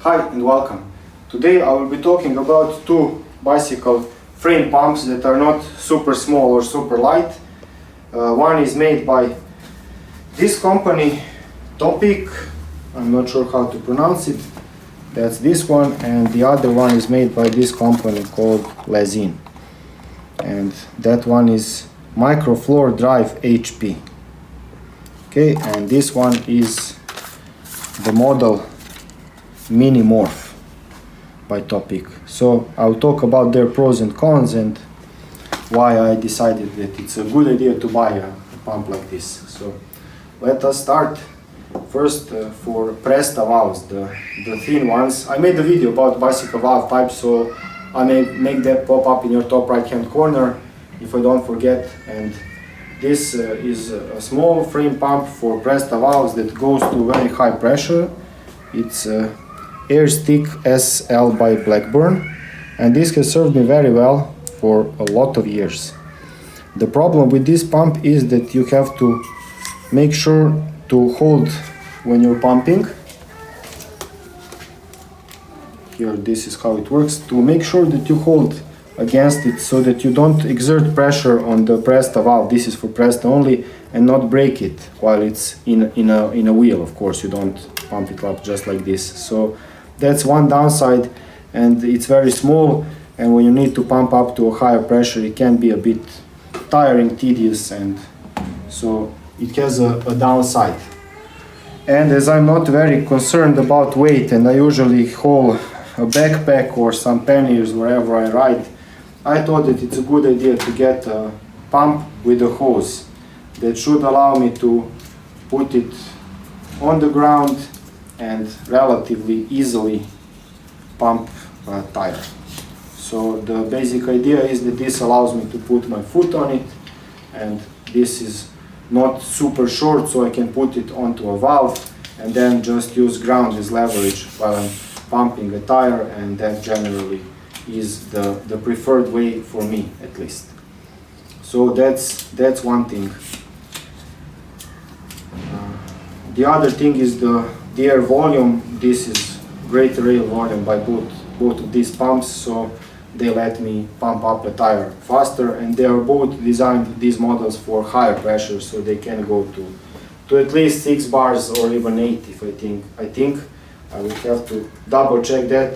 Hi and welcome. Today I will be talking about two bicycle frame pumps that are not super small or super light. One is made by this company, Topeak. I'm not sure how to pronounce it. That's this one, and the other one is made by this company called Lezyne. And that one is Microfloor Drive HP. Okay, and this one is the model Mini Morph by Topeak. So I'll talk about their pros and cons and why I decided that it's a good idea to buy a pump like this. So let us start. First, for Presta valves, the thin ones. I made a video about bicycle valve types, so I may make that pop up in your top right hand corner if I don't forget. And this is a small frame pump for Presta valves that goes to very high pressure. It's Airstick SL by Blackburn, and this has served me very well for a lot of years. The problem with this pump is that you have to make sure to hold when you're pumping. Here, this is how it works. To make sure that you hold against it so that you don't exert pressure on the Presta valve. This is for Presta only, and not break it while it's in a wheel. Of course, you don't pump it up just like this. So that's one downside, and it's very small, and when you need to pump up to a higher pressure it can be a bit tiring, tedious, and so it has a downside. And as I'm not very concerned about weight, and I usually haul a backpack or some panniers wherever I ride, I thought that it's a good idea to get a pump with a hose that should allow me to put it on the ground and relatively easily pump a tire. So the basic idea is that this allows me to put my foot on it, and this is not super short, so I can put it onto a valve and then just use ground as leverage while I'm pumping a tire, and that generally is the preferred way for me, at least. So that's one thing. The other thing is the air volume. This is great air volume by both of these pumps, so they let me pump up a tire faster, and they are both designed, these models, for higher pressure, so they can go to at least 6 bars or even 8 if I think. I will have to double check that.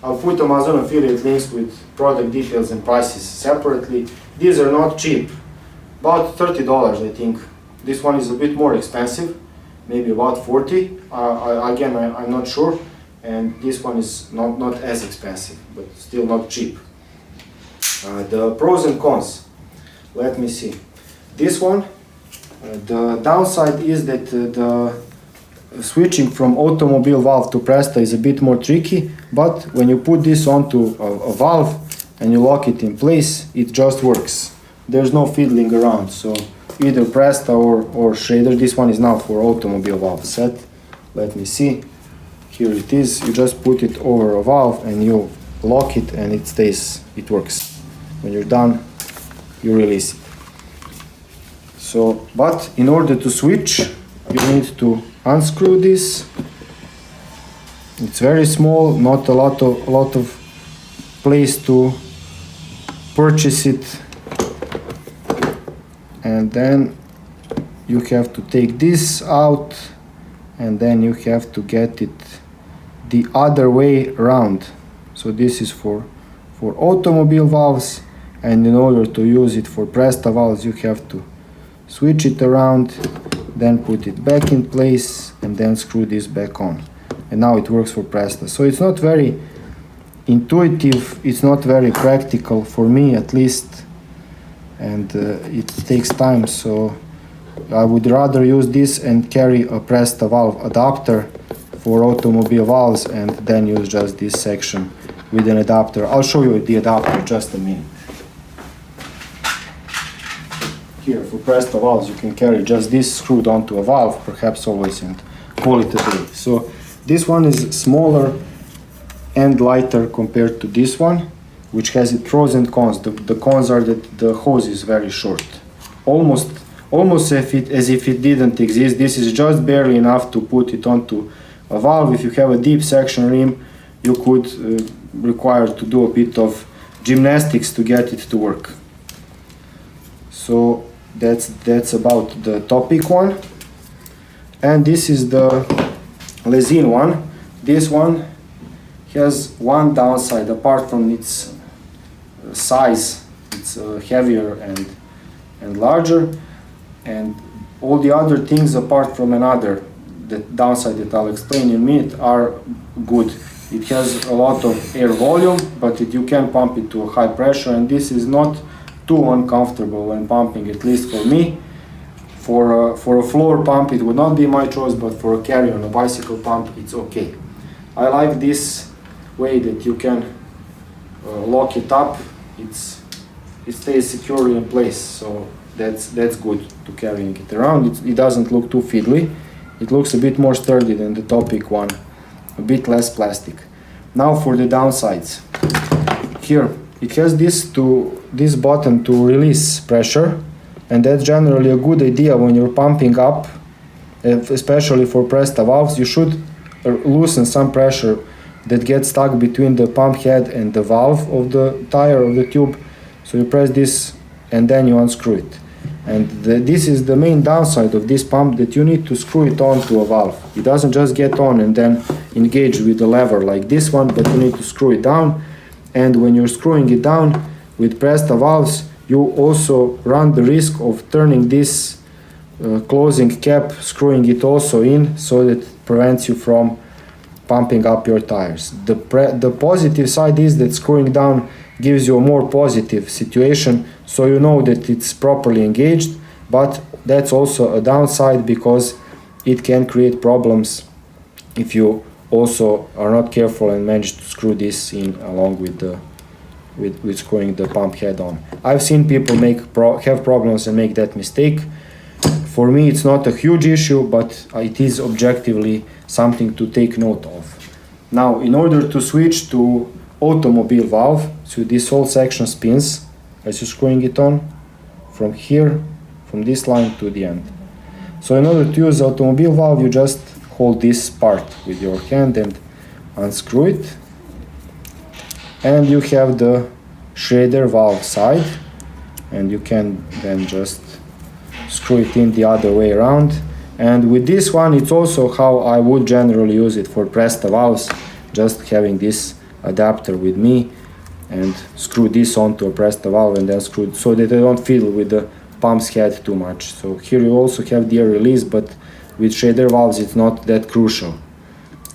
I'll put Amazon affiliate links with product details and prices separately. These are not cheap, about $30 I think. This one is a bit more expensive, maybe about 40. Again, I'm not sure. And this one is not as expensive, but still not cheap. The pros and cons. Let me see. This one, the downside is that the switching from automobile valve to Presta is a bit more tricky, but when you put this onto a valve and you lock it in place, it just works. There's no fiddling around, so either Presta or Schrader. This one is now for automobile valve set. Let me see. Here it is. You just put it over a valve and you lock it, and it stays, it works. When you're done, you release it. So, but in order to switch, you need to unscrew this. It's very small, not a lot of place to purchase it. And then you have to take this out, and then you have to get it the other way around. So this is for automobile valves, and in order to use it for Presta valves you have to switch it around, then put it back in place, and then screw this back on, and now it works for Presta. So it's not very intuitive, it's not very practical for me at least, and it takes time, so I would rather use this and carry a Presta valve adapter for automobile valves, and then use just this section with an adapter. I'll show you the adapter in just a minute. Here for Presta valves you can carry just this screwed onto a valve, perhaps always, and call it a day. So this one is smaller and lighter compared to this one, which has its pros and cons. The cons are that the hose is very short, almost as if it didn't exist. This is just barely enough to put it onto a valve. If you have a deep section rim, you could require to do a bit of gymnastics to get it to work. So that's about the Topeak one. And this is the Lezyne one. This one has one downside apart from its size. It's heavier and larger, and all the other things apart from another, the downside that I'll explain in a minute, are good. It has a lot of air volume, but you can pump it to a high pressure, and this is not too uncomfortable when pumping, at least for me. For a floor pump it would not be my choice, but for a carry on a bicycle pump it's okay. I like this way that you can lock it up. It stays securely in place, so that's good to carrying it around. It doesn't look too fiddly. It looks a bit more sturdy than the Topeak one, a bit less plastic. Now for the downsides. Here it has this button to release pressure, and that's generally a good idea when you're pumping up, especially for pressed valves. You should loosen some pressure that gets stuck between the pump head and the valve of the tire of the tube. So you press this and then you unscrew it. And this is the main downside of this pump, that you need to screw it onto a valve. It doesn't just get on and then engage with the lever like this one, but you need to screw it down. And when you're screwing it down with pressed valves, you also run the risk of turning this closing cap, screwing it also in, so that it prevents you from pumping up your tires. The positive side is that screwing down gives you a more positive situation, so you know that it's properly engaged, but that's also a downside because it can create problems if you also are not careful and manage to screw this in along with screwing the pump head on. I've seen people have problems and make that mistake. For me it's not a huge issue, but it is objectively something to take note of. Now, in order to switch to automobile valve, so this whole section spins as you're screwing it on from here, from this line to the end. So in order to use automobile valve, you just hold this part with your hand and unscrew it, and you have the Schrader valve side, and you can then just screw it in the other way around. And with this one, it's also how I would generally use it for pressed valves, just having this adapter with me and screw this onto a pressed valve and then screw it so that I don't fiddle with the pump's head too much. So here you also have the air release, but with Schrader valves it's not that crucial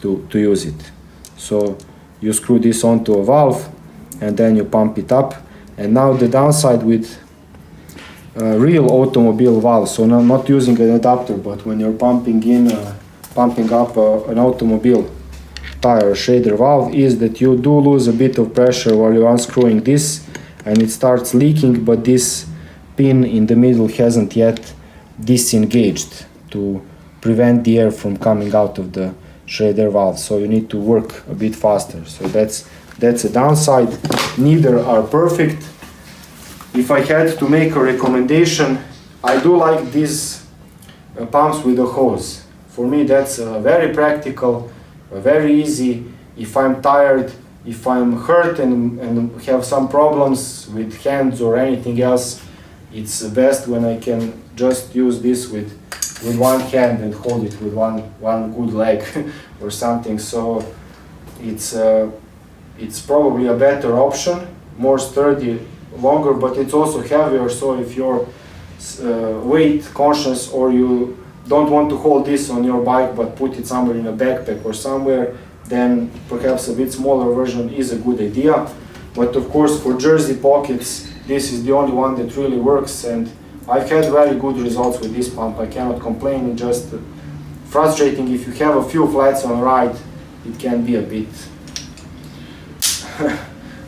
to use it. So you screw this onto a valve and then you pump it up. And now the downside with real automobile valve, so not using an adapter, but when you're pumping up an automobile tire Schrader valve, is that you do lose a bit of pressure while you're unscrewing this, and it starts leaking, but this pin in the middle hasn't yet disengaged to prevent the air from coming out of the Schrader valve, so you need to work a bit faster. So that's a downside. Neither are perfect. If I had to make a recommendation, I do like these pumps with a hose. For me that's very practical, very easy. If I'm tired, if I'm hurt and have some problems with hands or anything else, it's best when I can just use this with one hand and hold it with one good leg or something. So it's probably a better option, more sturdy, longer, but it's also heavier. So if you're weight conscious, or you don't want to hold this on your bike but put it somewhere in a backpack or somewhere, then perhaps a bit smaller version is a good idea. But of course, for jersey pockets, this is the only one that really works, and I've had very good results with this pump. I cannot complain. It's just frustrating if you have a few flats on ride. It can be a bit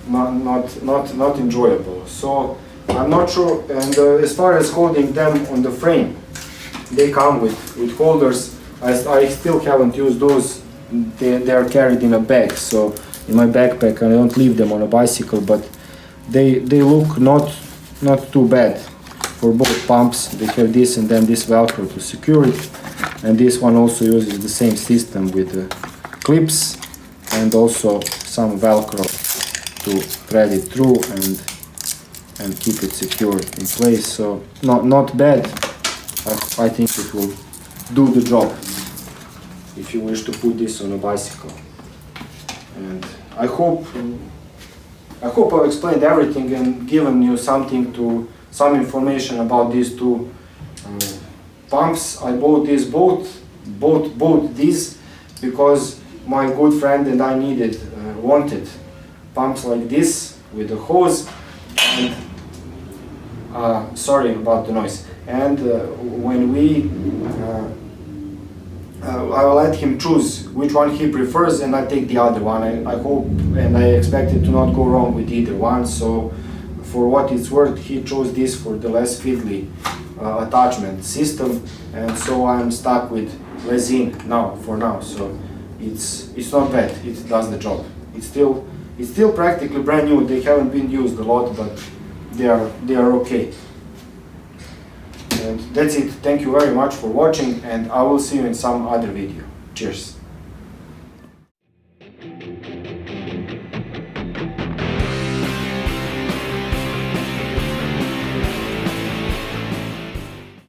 not enjoyable. So I'm not sure. And as far as holding them on the frame, they come with holders. I still haven't used those. They are carried in a bag, so in my backpack. I don't leave them on a bicycle, but they look not too bad for both pumps. They have this and then this Velcro to secure it. and this one also uses the same system with the clips and also some velcro to thread it through and keep it secure in place. So not bad. I think it will do the job if you wish to put this on a bicycle. And I hope I've explained everything and given you some information about these two pumps. I bought these both these because my good friend and I wanted pumps like this with a hose. And sorry about the noise. And when I will let him choose which one he prefers, and I take the other one. I hope and I expect it to not go wrong with either one. So for what it's worth, he chose this for the less fiddly attachment system, and so I'm stuck with Lezyne for now. So it's not bad. It does the job. It's still practically brand new. They haven't been used a lot, but they are okay. And that's it. Thank you very much for watching, and I will see you in some other video. Cheers.